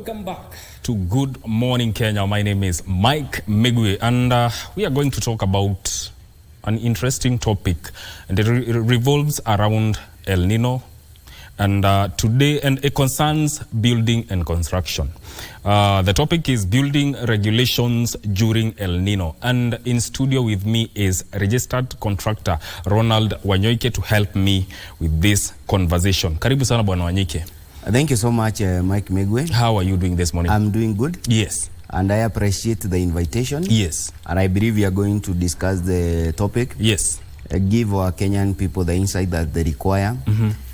Welcome back to Good Morning Kenya. My name is Mike Migwe, and we are going to talk about an interesting topic, and it revolves around El-Nino, and today, and it concerns building and construction. The topic is building regulations during El-Nino, and in studio with me is registered contractor Ronald Wanyoike to help me with this conversation. Karibu sana Bwana Wanyoike. Thank you so much, Mike Megwe. How are you doing this morning? I'm doing good. Yes. And I appreciate the invitation. Yes. And I believe we are going to discuss the topic. Yes. Give our Kenyan people the insight that they require.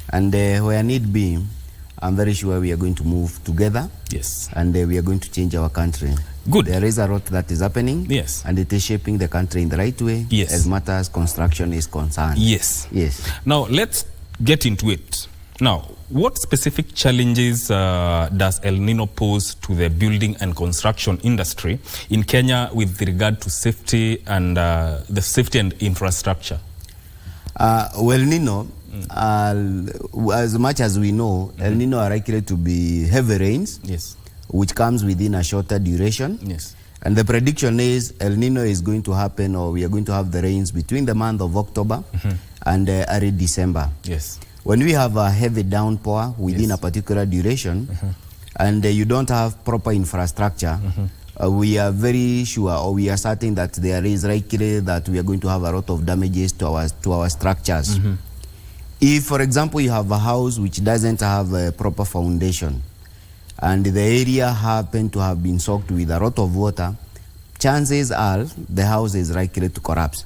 And where need be, I'm very sure we are going to move together. Yes. And we are going to change our country. Good. There is a lot that is happening. Yes. And it is shaping the country in the right way. Yes. As matters construction is concerned. Yes. Yes. Now, let's get into it. Now, what specific challenges does El-Nino pose to the building and construction industry in Kenya with regard to safety and the safety and infrastructure? El-Nino, as much as we know, El-Nino are likely to be heavy rains, yes, which comes within a shorter duration. Yes. And the prediction is El-Nino is going to happen, or we are going to have the rains between the month of October and early December. Yes. When we have a heavy downpour within a particular duration, and you don't have proper infrastructure, we are very sure, or we are certain that there is likely that we are going to have a lot of damages to our structures. If, for example, you have a house which doesn't have a proper foundation, and the area happen to have been soaked with a lot of water, chances are the house is likely to collapse.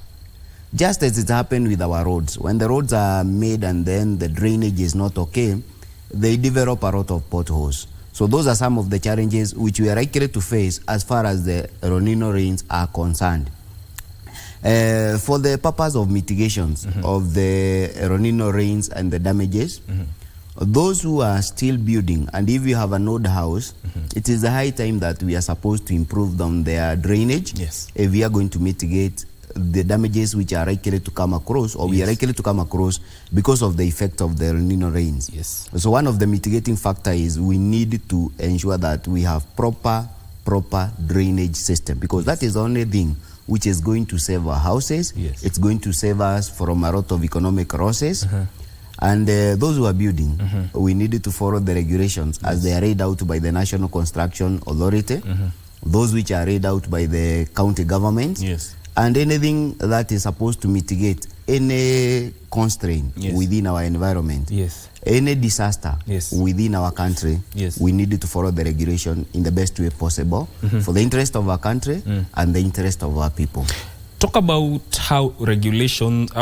Just as it happened with our roads. When the roads are made and then the drainage is not okay, they develop a lot of potholes. So those are some of the challenges which we are likely to face as far as the El-Nino rains are concerned. For the purpose of mitigations of the El-Nino rains and the damages, those who are still building, and if you have an old house, it is a high time that we are supposed to improve on their drainage. Yes. If we are going to mitigate the damages which are likely to come across, or we are likely to come across because of the effect of the El-Nino rains. Yes. So one of the mitigating factors is we need to ensure that we have proper drainage system, because that is the only thing which is going to save our houses. Yes. It's going to save us from a lot of economic losses. And those who are building, we need to follow the regulations as they are laid out by the National Construction Authority, those which are laid out by the county government. Yes. And anything that is supposed to mitigate any constraint within our environment, any disaster within our country, we need to follow the regulation in the best way possible for the interest of our country and the interest of our people. Talk about how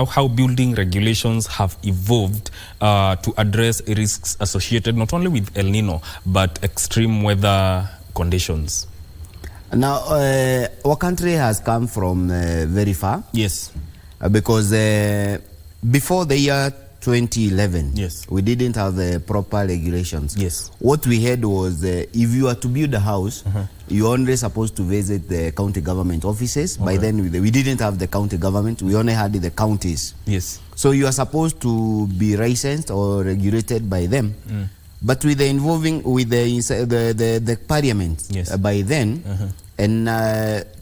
how building regulations have evolved to address risks associated not only with El-Nino, but extreme weather conditions. Now, our country has come from very far. Yes. Because before the year 2011, we didn't have proper regulations. Yes. What we had was if you are to build a house, you're only supposed to visit the county government offices. By then, we didn't have the county government. We only had the counties. Yes. So you are supposed to be licensed or regulated by them. But with the involving with the parliament by then, and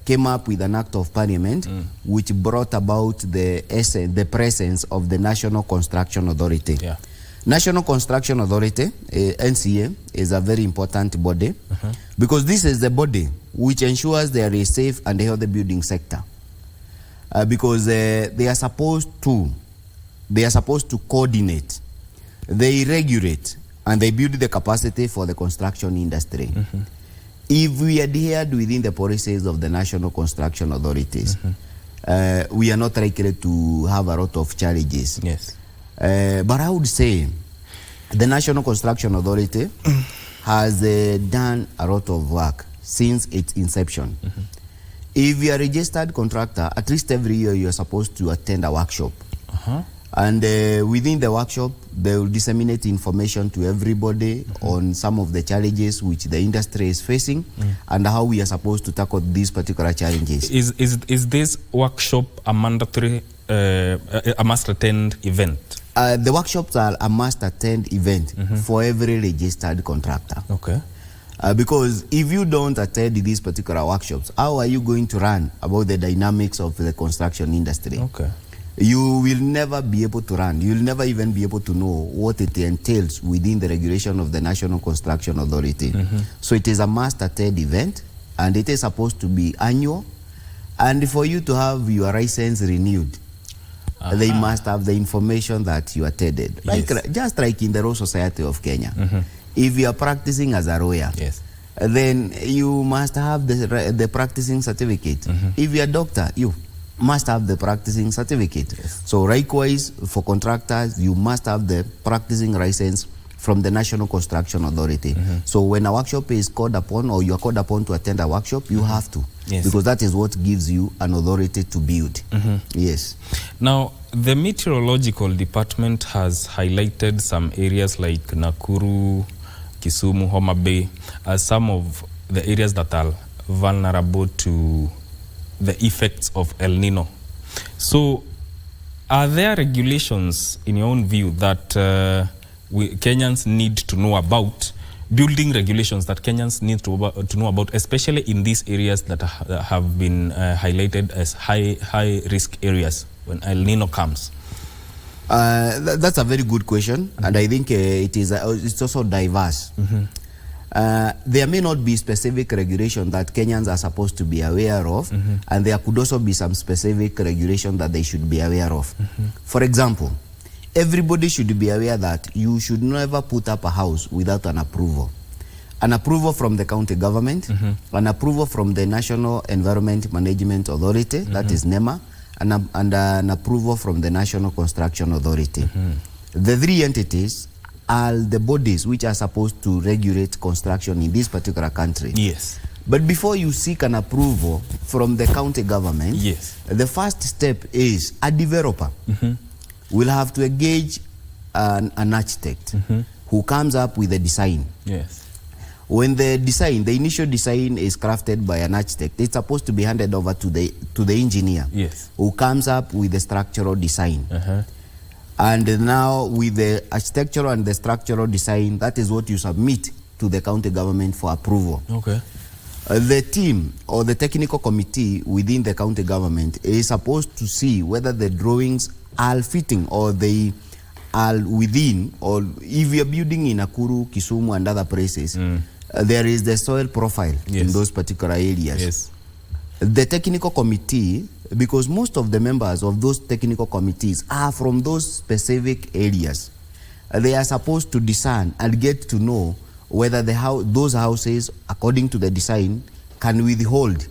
came up with an act of parliament which brought about the presence of the National Construction Authority. National Construction Authority, NCA, is a very important body because this is the body which ensures there is safe and healthy building sector. Because they are supposed to coordinate, they regulate, and they build the capacity for the construction industry. If we adhered within the policies of the National Construction Authorities, we are not likely to have a lot of challenges. Yes. But I would say the National Construction Authority has done a lot of work since its inception. If you are a registered contractor, at least every year you are supposed to attend a workshop. And within the workshop, they will disseminate information to everybody on some of the challenges which the industry is facing and how we are supposed to tackle these particular challenges. Is this workshop a mandatory, a must-attend event? The workshops are a must-attend event for every registered contractor. Okay. Because if you don't attend these particular workshops, how are you going to run about the dynamics of the construction industry? Okay. You will never be able to run. You'll never even be able to know what it entails within the regulation of the National Construction Authority. So it is a must-attend event, and it is supposed to be annual. And for you to have your license renewed, they must have the information that you attended. Like, just like in the Law Society of Kenya. If you are practicing as a lawyer, then you must have the practicing certificate. If you are a doctor, you must have the practicing certificate. So likewise, for contractors, you must have the practicing license from the National Construction Authority. So when a workshop is called upon, or you are called upon to attend a workshop, you have to. Because that is what gives you an authority to build. Yes. Now, the meteorological department has highlighted some areas like Nakuru, Kisumu, Homa Bay as some of the areas that are vulnerable to the effects of El-Nino. So, are there regulations, in your own view, that Kenyans need to know about, building regulations that Kenyans need to know about, especially in these areas that have been highlighted as high risk areas when El-Nino comes? That's a very good question, and I think it's also diverse. There may not be specific regulation that Kenyans are supposed to be aware of, and there could also be some specific regulation that they should be aware of. For example, everybody should be aware that you should never put up a house without an approval. An approval from the county government, an approval from the National Environment Management Authority, that is NEMA, and an approval from the National Construction Authority. The three entities are the bodies which are supposed to regulate construction in this particular country. Yes. But before you seek an approval from the county government, the first step is a developer will have to engage an architect who comes up with a design. When the initial design is crafted by an architect, it's supposed to be handed over to the engineer who comes up with the structural design. And now with the architectural and the structural design, that is what you submit to the county government for approval. The team or the technical committee within the county government is supposed to see whether the drawings are fitting or they are within, or if you are building in Nakuru, Kisumu and other places, there is the soil profile in those particular areas. The technical committee, because most of the members of those technical committees are from those specific areas, they are supposed to discern and get to know whether those houses, according to the design, can withhold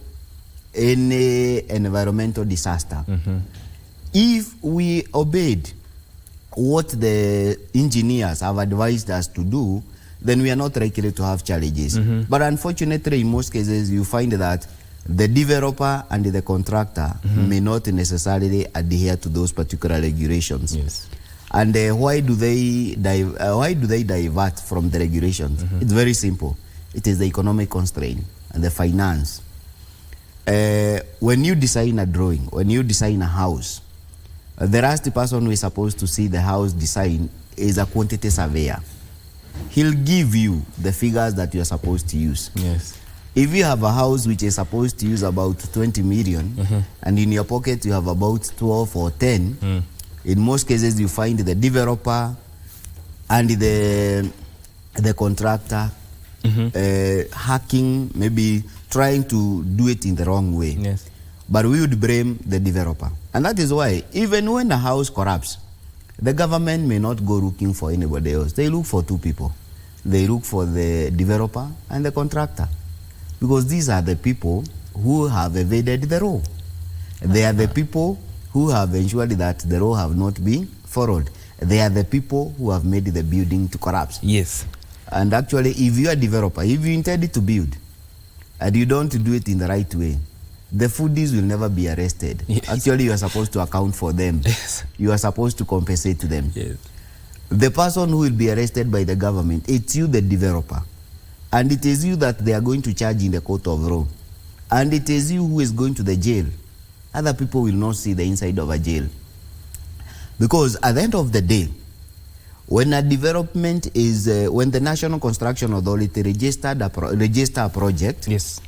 any environmental disaster. If we obeyed what the engineers have advised us to do, then we are not likely to have challenges. But unfortunately, in most cases, you find that the developer and the contractor may not necessarily adhere to those particular regulations. And why do they divert from the regulations? It's very simple. It is the economic constraint and the finance. When you design a drawing, when you design a house, the last person who is supposed to see the house design is a quantity surveyor. He'll give you the figures that you are supposed to use. If you have a house which is supposed to use about 20 million, and in your pocket you have about 12 or 10, in most cases you find the developer and the contractor hacking, maybe trying to do it in the wrong way. But we would blame the developer. And that is why, even when a house collapses, the government may not go looking for anybody else. They look for two people. They look for the developer and the contractor. Because these are the people who have evaded the law. They are the people who have ensured that the law have not been followed. They are the people who have made the building to collapse. And actually, if you are a developer, if you intend to build, and you don't do it in the right way, the foodies will never be arrested. Actually, you are supposed to account for them. You are supposed to compensate to them. The person who will be arrested by the government, it's you, the developer. And it is you that they are going to charge in the court of law. And it is you who is going to the jail. Other people will not see the inside of a jail. Because at the end of the day, When a development is, when the National Construction Authority register a project, yes,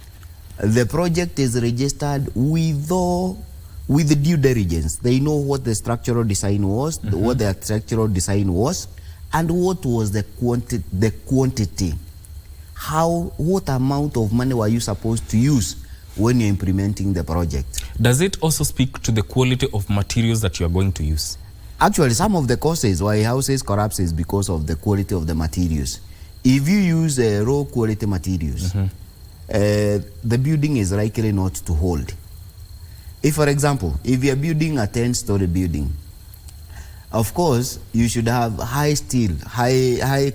the project is registered with the due diligence. They know what the structural design was, what the architectural design was, and what was the quantity. What amount of money were you supposed to use when you're implementing the project? Does it also speak to the quality of materials that you are going to use? Actually, some of the causes why houses collapse is because of the quality of the materials. If you use raw quality materials, the building is likely not to hold. If, for example, if you're building a 10-story building, of course, you should have high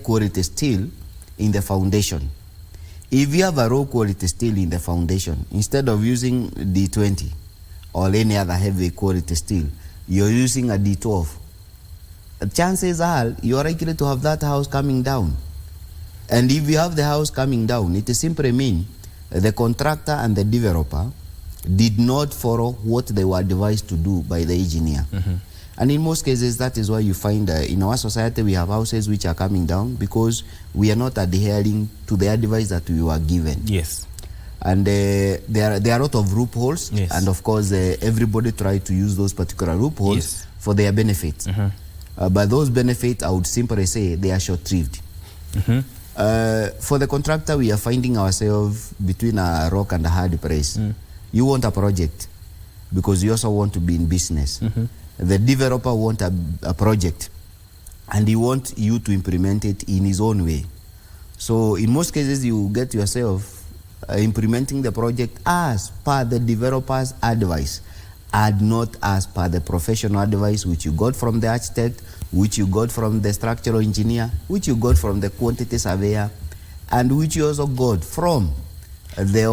quality steel in the foundation. If you have a raw quality steel in the foundation, instead of using D20 or any other heavy quality steel, you're using a D12. Chances are you're likely to have that house coming down. And if you have the house coming down, it simply means the contractor and the developer did not follow what they were advised to do by the engineer. And in most cases, that is why you find in our society we have houses which are coming down because we are not adhering to the advice that we were given. Yes. And there are a lot of loopholes, yes, and of course everybody tries to use those particular loopholes, yes, for their benefits. But those benefits, I would simply say, they are short-lived. For the contractor, we are finding ourselves between a rock and a hard place. You want a project because you also want to be in business. The developer wants a project and he wants you to implement it in his own way. So in most cases, you get yourself implementing the project as per the developer's advice and not as per the professional advice which you got from the architect, which you got from the structural engineer, which you got from the quantity surveyor, and which you also got from the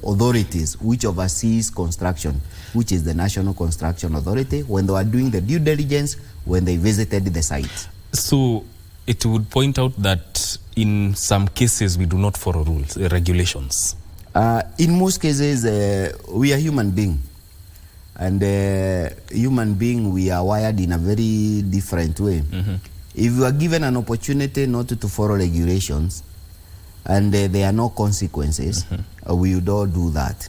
authorities which oversees construction, which is the National Construction Authority, when they were doing the due diligence, when they visited the site. So it would point out that in some cases we do not follow rules, regulations. In most cases, we are human beings. And human being, we are wired in a very different way. If you are given an opportunity not to follow regulations, and there are no consequences, we would all do that.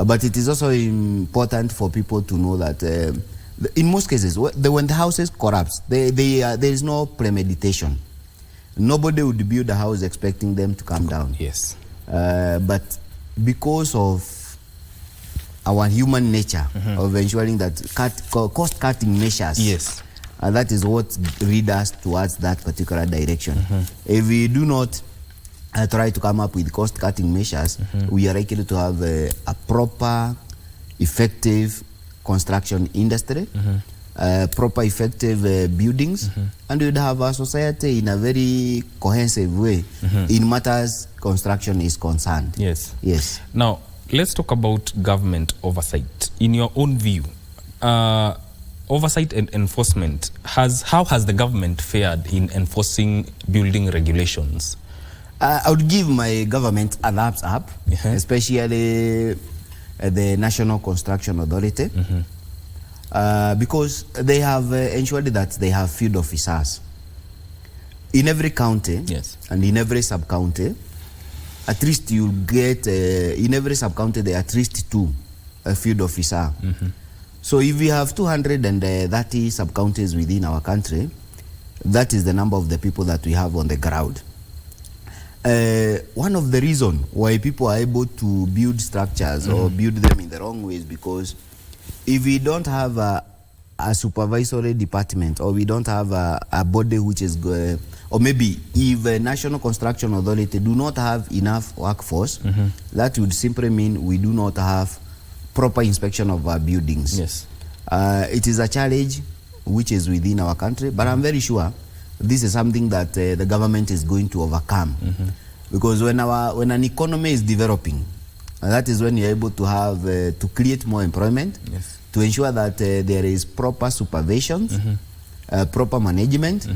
But it is also important for people to know that in most cases, when the houses collapse, there is no premeditation. Nobody would build a house expecting them to come down. Yes. But because of our human nature of ensuring that cost-cutting measures, yes, that is what leads us towards that particular direction. If we do not try to come up with cost-cutting measures, we are likely to have a proper, effective construction industry, proper, effective buildings, and we would have a society in a very cohesive way in matters construction is concerned. Yes. Yes. Now, let's talk about government oversight. In your own view, oversight and enforcement, how has the government fared in enforcing building regulations? I would give my government a thumbs up, especially the National Construction Authority, because they have ensured that they have field officers in every county, yes, and in every sub-county. At least you get, in every sub-county, there are at least 2 field officer. So if we have 230 sub-counties within our country, that is the number of the people that we have on the ground. One of the reasons why people are able to build structures or build them in the wrong way is because if we don't have a supervisory department, or we don't have a body which is or maybe if a National Construction Authority do not have enough workforce, that would simply mean we do not have proper inspection of our buildings. Yes. It is a challenge which is within our country, but I'm very sure this is something that the government is going to overcome. Because when an economy is developing, that is when you're able to have to create more employment, yes, to ensure that there is proper supervision, proper management,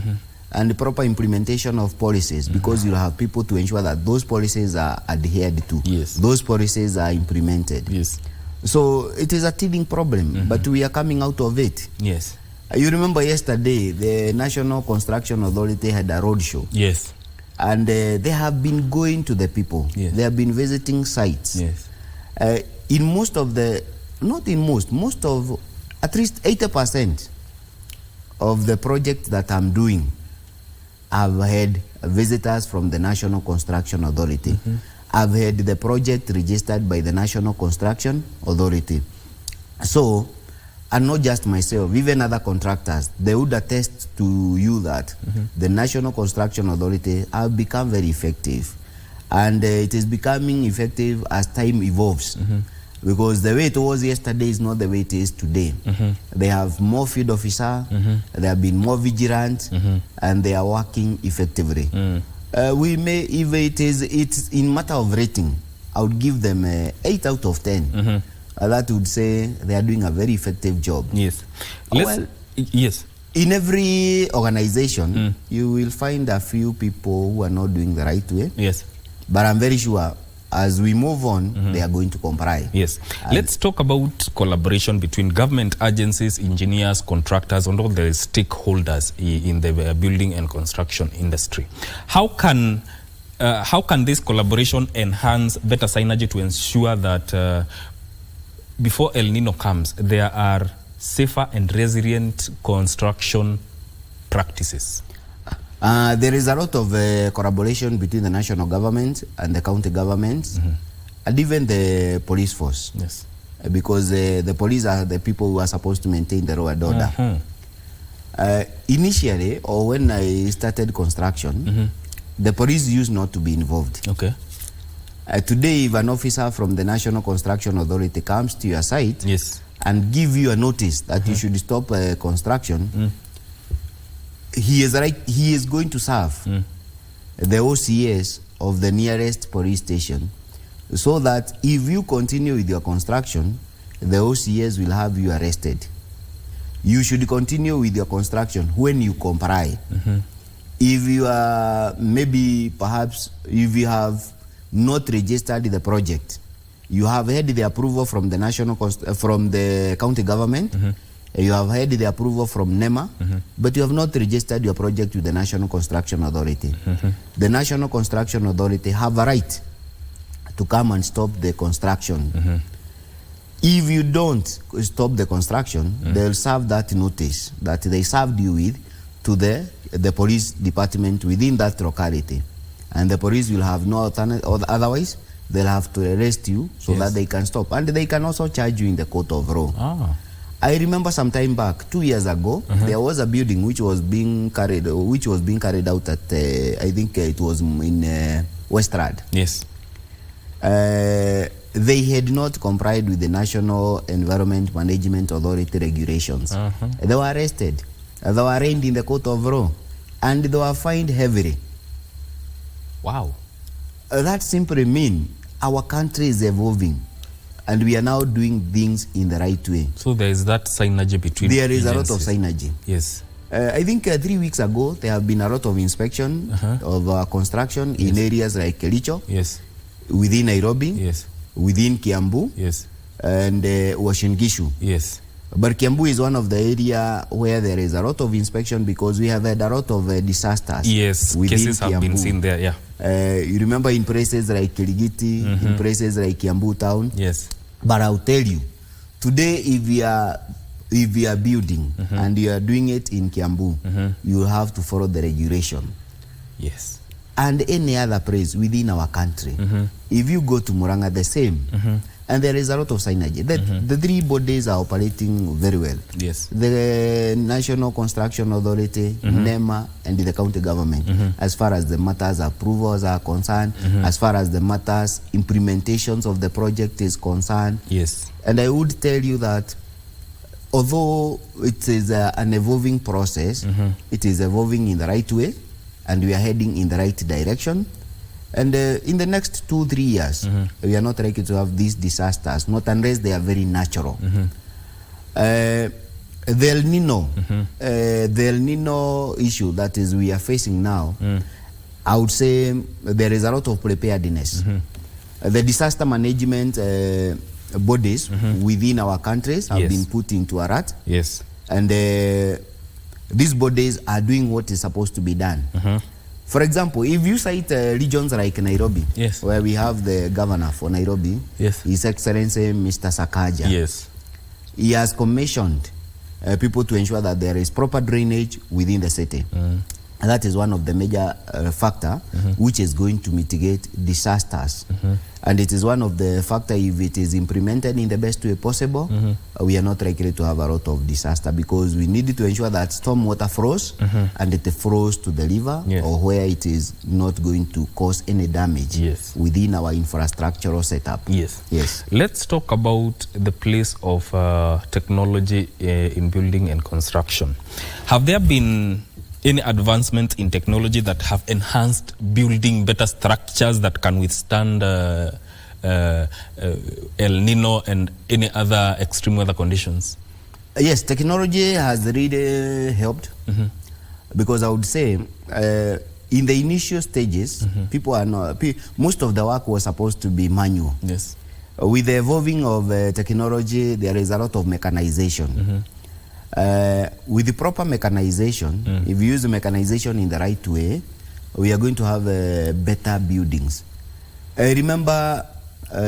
and proper implementation of policies, because you have people to ensure that those policies are adhered to, yes, those policies are implemented. Yes. So it is a teething problem, but we are coming out of it. Yes. You remember yesterday, the National Construction Authority had a road show. Yes. And they have been going to the people. Yes. They have been visiting sites. Yes. In most of the, not in most of, at least 80% of the projects that I'm doing, I've had visitors from the National Construction Authority. I've had the project registered by the National Construction Authority. So, and not just myself, even other contractors, they would attest to you that the National Construction Authority have become very effective. And it is becoming effective as time evolves. Because the way it was yesterday is not the way it is today. They have more field officer, they have been more vigilant, and they are working effectively. We may, if it's in matter of rating, I would give them 8 out of 10. That would say they are doing a very effective job. Yes. Yes. In every organization, you will find a few people who are not doing the right way. Yes. But I'm very sure as we move on, they are going to comply. Yes. Let's talk about collaboration between government agencies, engineers, contractors, and all the stakeholders in the building and construction industry. How can this collaboration enhance better synergy to ensure that before El-Nino comes, there are safer and resilient construction practices? There is a lot of collaboration between the national government and the county governments, and even the police force. Yes. Because the police are the people who are supposed to maintain the law and order. Initially, or when I started construction, the police used not to be involved. Okay. Today, if an officer from the National Construction Authority comes to your site and give you a notice that you should stop construction, he is going to serve the OCS of the nearest police station, so that if you continue with your construction, the OCS will have you arrested. You should continue with your construction when you comply. If you are, maybe perhaps, if you have not registered the project, you have had the approval from the from the county government, you have had the approval from NEMA, but you have not registered your project with the National Construction Authority. The National Construction Authority have a right to come and stop the construction. If you don't stop the construction, they'll serve that notice that they served you with to the police department within that locality. And the police will have no alternative, otherwise they'll have to arrest you so that they can stop. And they can also charge you in the court of law. I remember some time back, 2 years ago, there was a building which was being carried out at, I think it was in Westrad. Yes. They had not complied with the National Environment Management Authority regulations. They were arrested. They were arraigned in the court of law, and they were fined heavily. Wow. That simply means our country is evolving, and we are now doing things in the right way. So there is that synergy between There is agencies. a lot of synergy. Yes. I think 3 weeks ago, there have been a lot of inspection of construction in areas like Kericho, within Nairobi, within Kiambu, and Uasin Gishu. Yes. But Kiambu is one of the area where there is a lot of inspection because we have had a lot of disasters. Yes, cases have been seen there, you remember in places like Kirigiti, in places like Kiambu town. Yes. But I'll tell you, today if we are building and you are doing it in Kiambu, you have to follow the regulation. Yes. And any other place within our country. If you go to Muranga, the same. And there is a lot of synergy. The three bodies are operating very well. Yes. The National Construction Authority, NEMA, and the county government, as far as the matters approvals are concerned, as far as the matters implementations of the project is concerned. Yes. And I would tell you that although it is an evolving process, it is evolving in the right way, and we are heading in the right direction. And in the next 2-3 years, we are not likely to have these disasters, not unless they are very natural. The El-Nino, the El-Nino issue that is we are facing now, I would say there is a lot of preparedness. The disaster management bodies within our countries have been put into a rut. Yes. and these bodies are doing what is supposed to be done. For example, if you cite regions like Nairobi, yes, where we have the governor for Nairobi, yes, His Excellency Mr. Sakaja, yes, he has commissioned people to ensure that there is proper drainage within the city. And that is one of the major factor which is going to mitigate disasters. And it is one of the factor, if it is implemented in the best way possible, we are not likely to have a lot of disaster, because we need to ensure that storm water flows and it flows to the river, yes, or where it is not going to cause any damage, yes, within our infrastructural setup. Yes. Yes. Let's talk about the place of technology in building and construction. Have there been any advancement in technology that have enhanced building better structures that can withstand El-Nino and any other extreme weather conditions? Yes, technology has really helped, because I would say in the initial stages, people are not, most of the work was supposed to be manual. Yes. With the evolving of technology, there is a lot of mechanization. With the proper mechanization, if you use the mechanization in the right way, we are going to have better buildings. I remember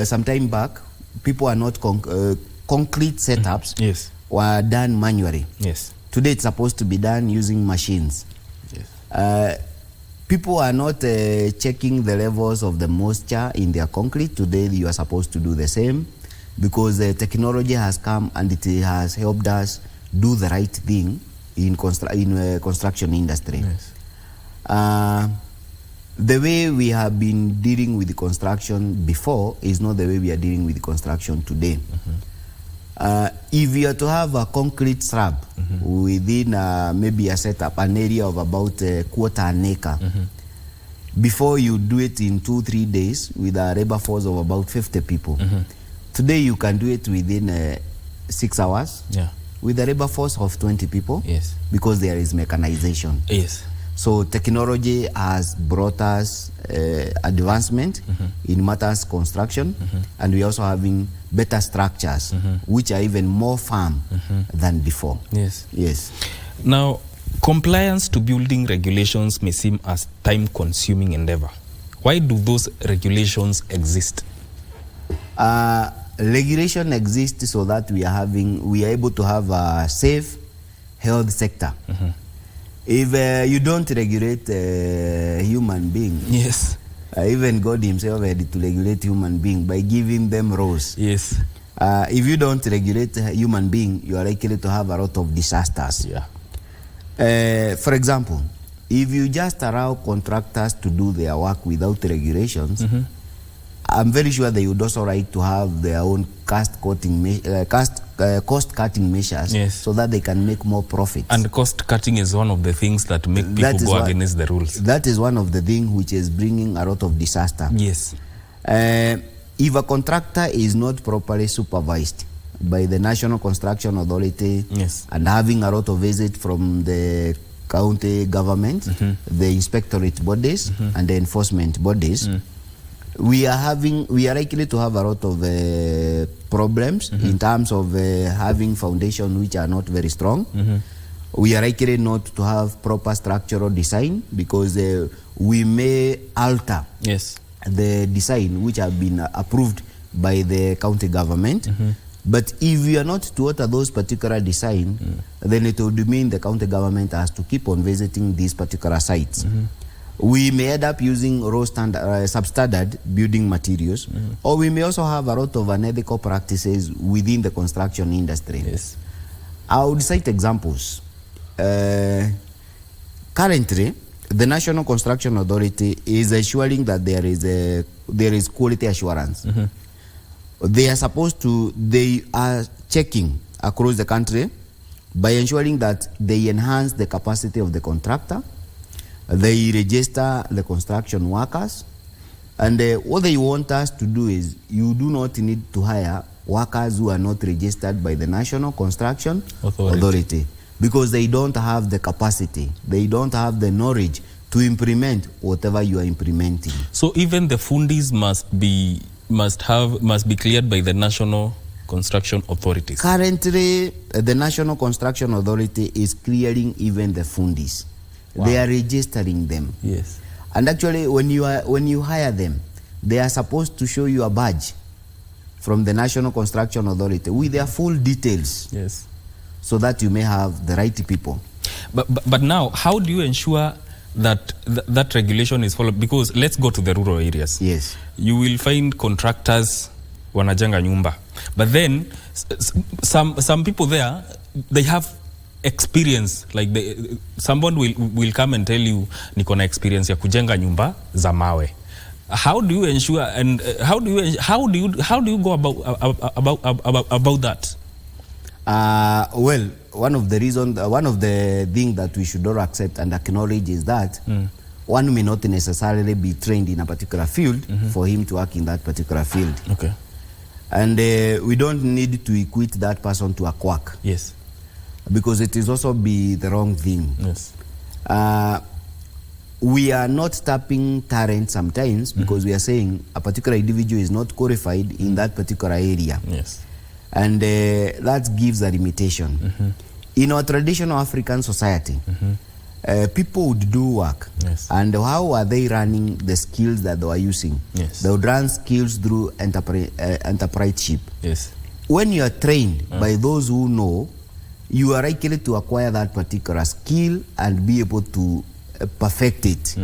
some time back, people are not concrete setups yes, were done manually. Yes. Today it's supposed to be done using machines. Yes. People are not checking the levels of the moisture in their concrete. Today you are supposed to do the same, because the technology has come and it has helped us do the right thing in construction industry. Yes. The way we have been dealing with the construction before is not the way we are dealing with the construction today. If you are to have a concrete slab within maybe a setup, an area of about a quarter an acre, before you do it in 2-3 days with a labor force of about 50 people. Today you can do it within 6 hours. Yeah. With a labor force of 20 people. Yes. Because there is mechanization. Yes. So technology has brought us advancement in matters construction, and we are also having better structures which are even more firm than before. Yes. Yes. Now, compliance to building regulations may seem as time-consuming endeavor. Why do those regulations exist? Regulation exists so that we are able to have a safe health sector. If you don't regulate human being, yes, even God himself had to regulate human being by giving them rules. Yes. If you don't regulate human being, you are likely to have a lot of disasters. Yeah. For example, if you just allow contractors to do their work without regulations, I'm very sure they would also like to have their own cost-cutting measures, yes, so that they can make more profits. And cost-cutting is one of the things that make people go against the rules. That is one of the things which is bringing a lot of disaster. Yes. If a contractor is not properly supervised by the National Construction Authority, yes, and having a lot of visit from the county government, the inspectorate bodies, and the enforcement bodies, we are likely to have a lot of problems in terms of having foundation which are not very strong. We are likely not to have proper structural design, because we may alter, yes, the design which have been approved by the county government. But if we are not to alter those particular design, then it would mean the county government has to keep on visiting these particular sites. We may end up using raw substandard building materials, or we may also have a lot of unethical practices within the construction industry. Yes. I would cite examples. Currently, the National Construction Authority is assuring that there is quality assurance. They are checking across the country by ensuring that they enhance the capacity of the contractor. They register the construction workers, and what they want us to do is, you do not need to hire workers who are not registered by the National Construction Authority, because they don't have the capacity, they don't have the knowledge to implement whatever you are implementing. So even the fundis must be cleared by the National construction authorities? Currently, the National Construction Authority is clearing even the fundis. Wow. They are registering them. Yes. And actually, when you hire them, they are supposed to show you a badge from the National Construction Authority with their full details. Yes. So that you may have the right people. But now, how do you ensure that that regulation is followed? Because let's go to the rural areas. Yes. You will find contractors wanajenga nyumba, but then some people there, they have experience, like someone will come and tell you niko na experience ya kujenga nyumba za mawe. How do you ensure, and how do you go about that? Well, one of the things that we should all accept and acknowledge is that one may not necessarily be trained in a particular field for him to work in that particular field. Okay. And we don't need to equate that person to a quack. Yes. Because it is also be the wrong thing. Yes. We are not tapping talent sometimes because we are saying a particular individual is not qualified in that particular area. Yes. And that gives a limitation. In our traditional African society, people would do work. Yes. And how are they running the skills that they are using? Yes. They would run skills through enterpriseship. Yes. When you are trained by those who know, you are likely to acquire that particular skill and be able to perfect it.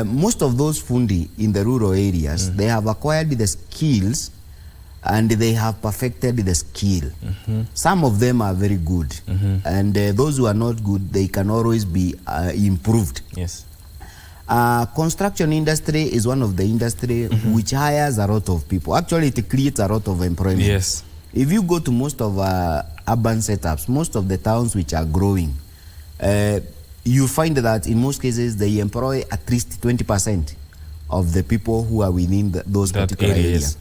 Most of those fundi in the rural areas, they have acquired the skills and they have perfected the skill. Some of them are very good, and those who are not good, they can always be improved. Yes. Construction industry is one of the industry which hires a lot of people. Actually, it creates a lot of employment. Yes. If you go to most of urban setups, most of the towns which are growing, you find that in most cases they employ at least 20% of the people who are within those particular areas.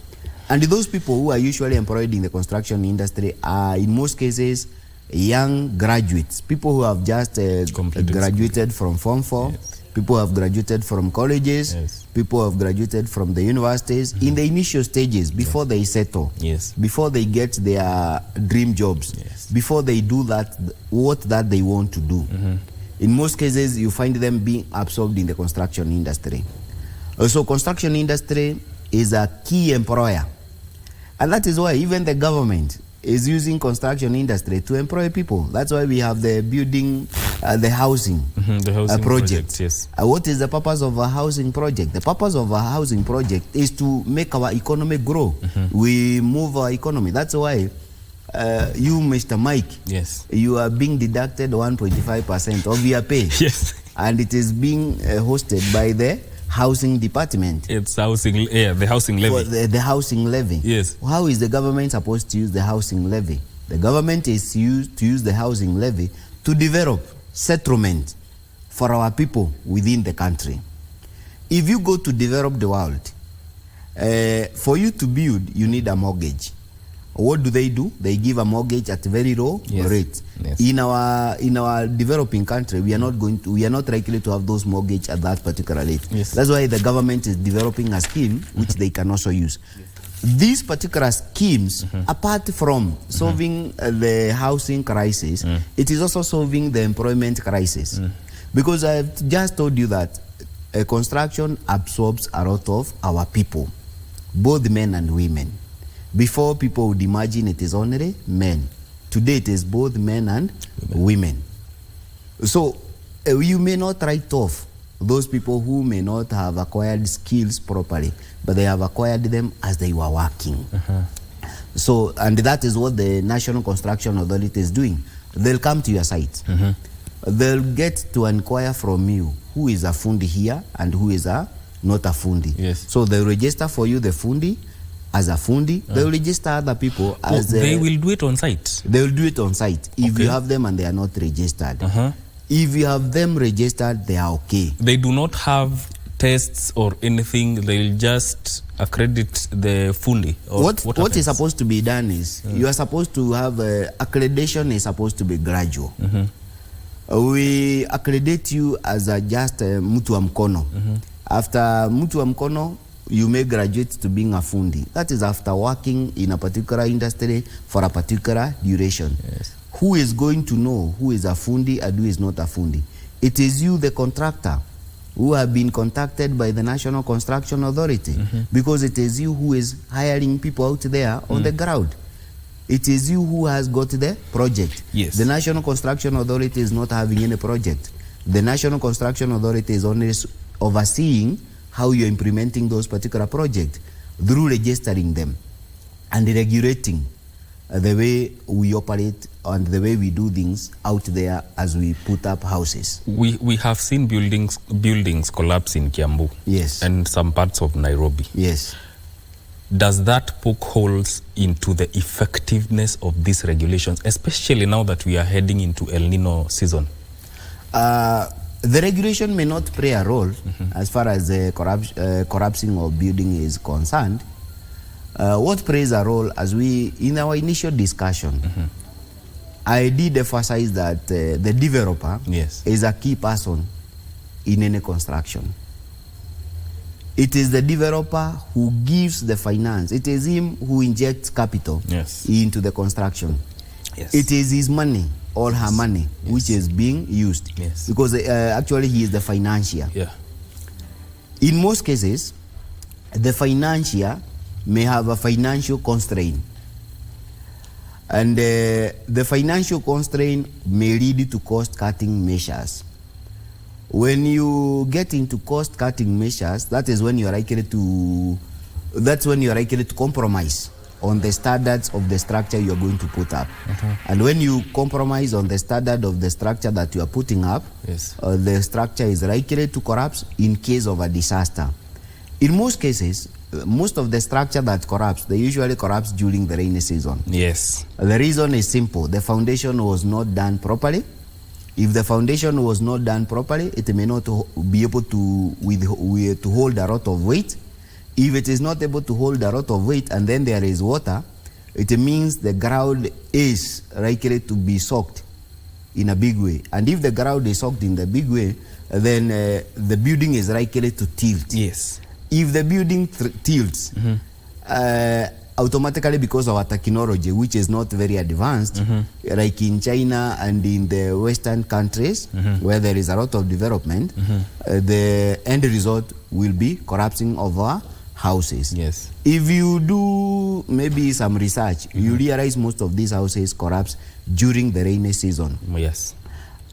And those people who are usually employed in the construction industry are in most cases young graduates, people who have just graduated from Form 4, people who have graduated from colleges, people who have graduated from the universities in the initial stages before they settle, before they get their dream jobs, before they do what they want to do. In most cases, you find them being absorbed in the construction industry. Also, construction industry is a key employer. And that is why even the government is using construction industry to employ people. That's why we have the building, the housing, project. Yes. What is the purpose of a housing project? The purpose of a housing project is to make our economy grow. We move our economy. That's why you, Mr. Mike, you are being deducted 1.5% of your pay. Yes. And it is being hosted by the housing department. It's housing, the housing levy. Well, the housing levy. Yes. How is the government supposed to use the housing levy? The government is used to use the housing levy to develop settlement for our people within the country. If you go to develop the world, for you to build, you need a mortgage. What do? They give a mortgage at a very low rate. Yes. In our developing country, we are not likely to have those mortgage at that particular rate. Yes. That's why the government is developing a scheme which they can also use. These particular schemes, apart from solving the housing crisis, it is also solving the employment crisis. Because I've just told you that construction absorbs a lot of our people, both men and women. Before, people would imagine it is only men. Today, it is both men and women. So, you may not write off those people who may not have acquired skills properly, but they have acquired them as they were working. So, and that is what the National Construction Authority is doing. They'll come to your site. They'll get to inquire from you who is a fundi here and who is not a fundi. Yes. So, they'll register for you the fundi as a fundi. They will register other people as they will do it on site. They will do it on site if you have them and they are not registered. If you have them registered, they are okay. They do not have tests or anything. They'll just accredit the fundi. What is supposed to be done is you are supposed to have accreditation is supposed to be gradual. We accredit you as just mtu wa mkono. After mtu wa mkono, you may graduate to being a fundi. That is after working in a particular industry for a particular duration. Yes. Who is going to know who is a fundi and who is not a fundi? It is you, the contractor, who have been contacted by the National Construction Authority, because it is you who is hiring people out there on the ground. It is you who has got the project. Yes. The National Construction Authority is not having any project. The National Construction Authority is only overseeing how you're implementing those particular projects through registering them and regulating the way we operate and the way we do things out there as we put up houses. We have seen buildings collapse in Kiambu. Yes. And some parts of Nairobi. Yes. Does that poke holes into the effectiveness of these regulations, especially now that we are heading into El-Nino season? The regulation may not play a role as far as the corruption of building is concerned. What plays a role, as we, in our initial discussion, I did emphasize that the developer is a key person in any construction. It is the developer who gives the finance. It is him who injects capital into the construction. Yes. It is his money or her money which is being used, because actually he is the financier. Yeah. In most cases, the financier may have a financial constraint, and the financial constraint may lead to cost-cutting measures. When you get into cost-cutting measures, that is when you are likely to compromise on the standards of the structure you are going to put up. And when you compromise on the standard of the structure that you are putting up, the structure is likely to collapse in case of a disaster. In most cases, most of the structure that corrupts, they usually collapse during the rainy season. Yes. The reason is simple. The foundation was not done properly. If the foundation was not done properly, it may not be able to hold a lot of weight. If it is not able to hold a lot of weight and then there is water, it means the ground is likely to be soaked in a big way. And if the ground is soaked in the big way, then the building is likely to tilt. Yes. If the building tilts, automatically, because of our technology, which is not very advanced, like in China and in the Western countries, where there is a lot of development, the end result will be collapsing of our houses. Yes. If you do maybe some research, you realize most of these houses collapse during the rainy season. Yes.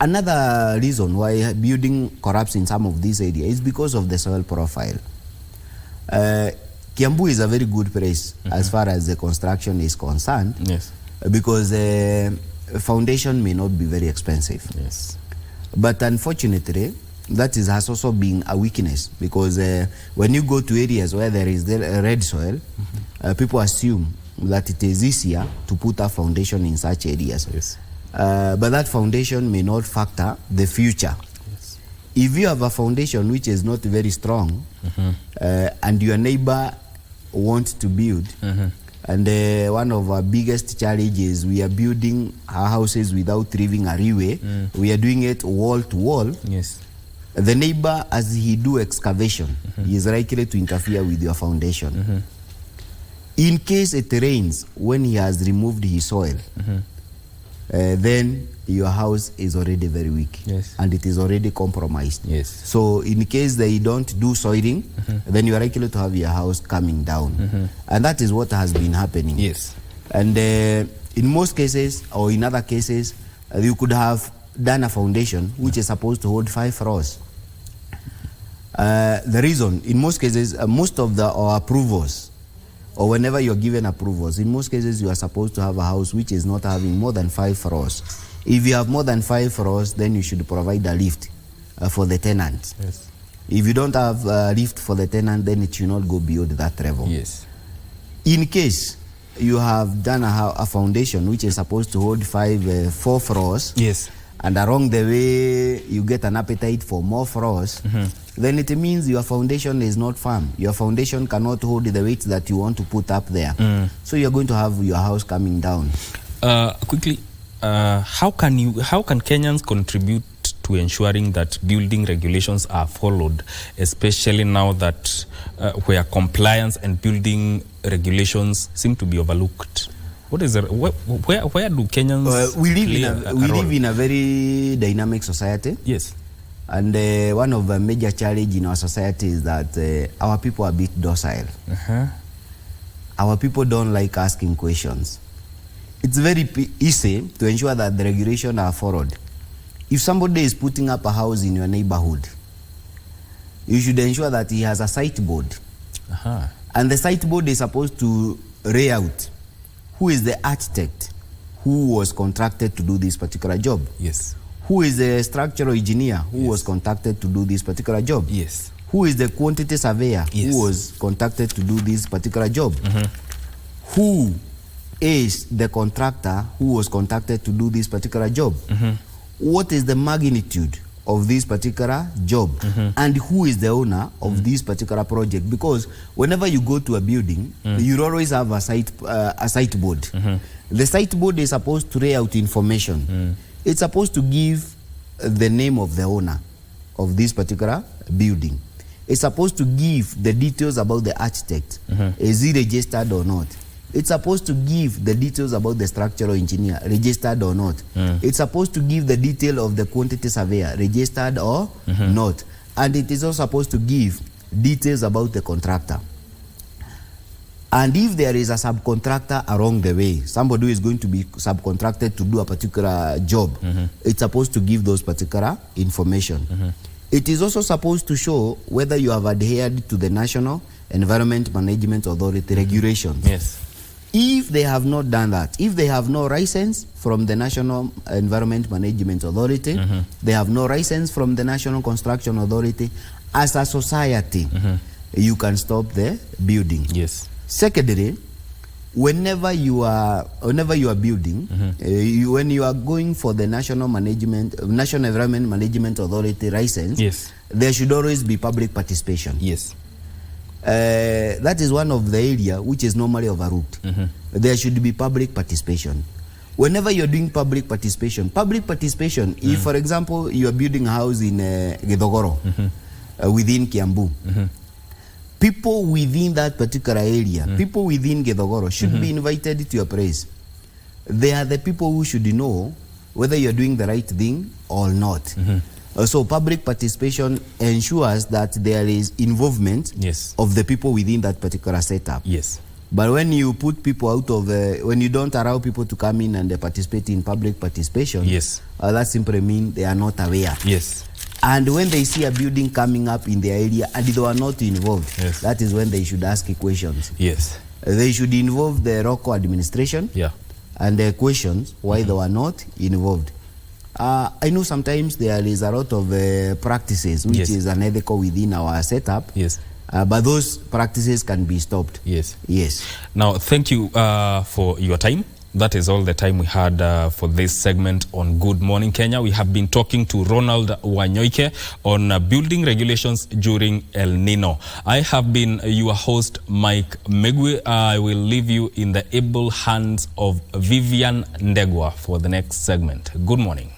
Another reason why building collapse in some of these areas is because of the soil profile. Kiambu is a very good place as far as the construction is concerned, because the foundation may not be very expensive. Yes. But unfortunately, that has also been a weakness, because when you go to areas where there is the red soil, people assume that it is easier to put a foundation in such areas. Yes. But that foundation may not factor the future. Yes. If you have a foundation which is not very strong, and your neighbor wants to build, and one of our biggest challenges, we are building our houses without leaving a leeway. We are doing it wall to wall. Yes. The neighbor, as he do excavation, he is likely to interfere with your foundation. In case it rains when he has removed his soil, then your house is already very weak, and it is already compromised. Yes. So in case they don't do soiling, then you are likely to have your house coming down. And that is what has been happening. Yes. And in most cases, or in other cases, you could have done a foundation which is supposed to hold 5 floors. The reason, in most cases, most of the approvals, or whenever you're given approvals, in most cases you are supposed to have a house which is not having more than 5 floors. If you have more than 5 floors, then you should provide a lift for the tenant. Yes. If you don't have a lift for the tenant, then it should not go beyond that level. Yes. In case you have done a foundation which is supposed to hold 4 floors, yes, and along the way you get an appetite for more floors, then it means your foundation is not firm. Your foundation cannot hold the weight that you want to put up there. So you're going to have your house coming down. Quickly, how can Kenyans contribute to ensuring that building regulations are followed, especially now that where compliance and building regulations seem to be overlooked? What is where do Kenyans we live in a very dynamic society. Yes. And one of the major challenges in our society is that our people are a bit docile. Our people don't like asking questions. It's very easy to ensure that the regulations are followed. If somebody is putting up a house in your neighborhood, you should ensure that he has a site board. And the site board is supposed to lay out who is the architect who was contracted to do this particular job. Yes. Who is the structural engineer who was contracted to do this particular job? Yes. Who is the quantity surveyor who was contracted to do this particular job? Who is the contractor who was contracted to do this particular job? What is the magnitude of this particular job? And who is the owner of this particular project? Because whenever you go to a building, you always have a site board. The site board is supposed to lay out information. It's supposed to give the name of the owner of this particular building. It's supposed to give the details about the architect. Is he registered or not? It's supposed to give the details about the structural engineer, registered or not. It's supposed to give the detail of the quantity surveyor, registered or not. And it is also supposed to give details about the contractor. And if there is a subcontractor along the way, somebody who is going to be subcontracted to do a particular job, it's supposed to give those particular information. It is also supposed to show whether you have adhered to the National Environment Management Authority regulations. Yes. If they have not done that, if they have no license from the National Environment Management Authority, they have no license from the National Construction Authority, as a society, you can stop the building. Yes. Secondly, whenever you are building, when you are going for the National Environment Management Authority license, there should always be public participation. Yes. That is one of the area which is normally overlooked. There should be public participation. Whenever you're doing public participation, if for example you are building a house in Githogoro, within Kiambu, people within that particular area, people within Githogoro should be invited to your place. They are the people who should know whether you're doing the right thing or not. So public participation ensures that there is involvement of the people within that particular setup. Yes. But when you put people out of, when you don't allow people to come in and participate in public participation, that simply means they are not aware. Yes. And when they see a building coming up in their area and they are not involved, that is when they should ask questions. Yes. They should involve the local administration and their questions why they were not involved. I know sometimes there is a lot of practices which is unethical within our setup. But those practices can be stopped. Yes. Now, thank you for your time. That is all the time we had for this segment on Good Morning Kenya. We have been talking to Ronald Wanyoike on building regulations during El-Nino. I have been your host, Mike Megwe. I will leave you in the able hands of Vivian Ndegwa for the next segment. Good morning.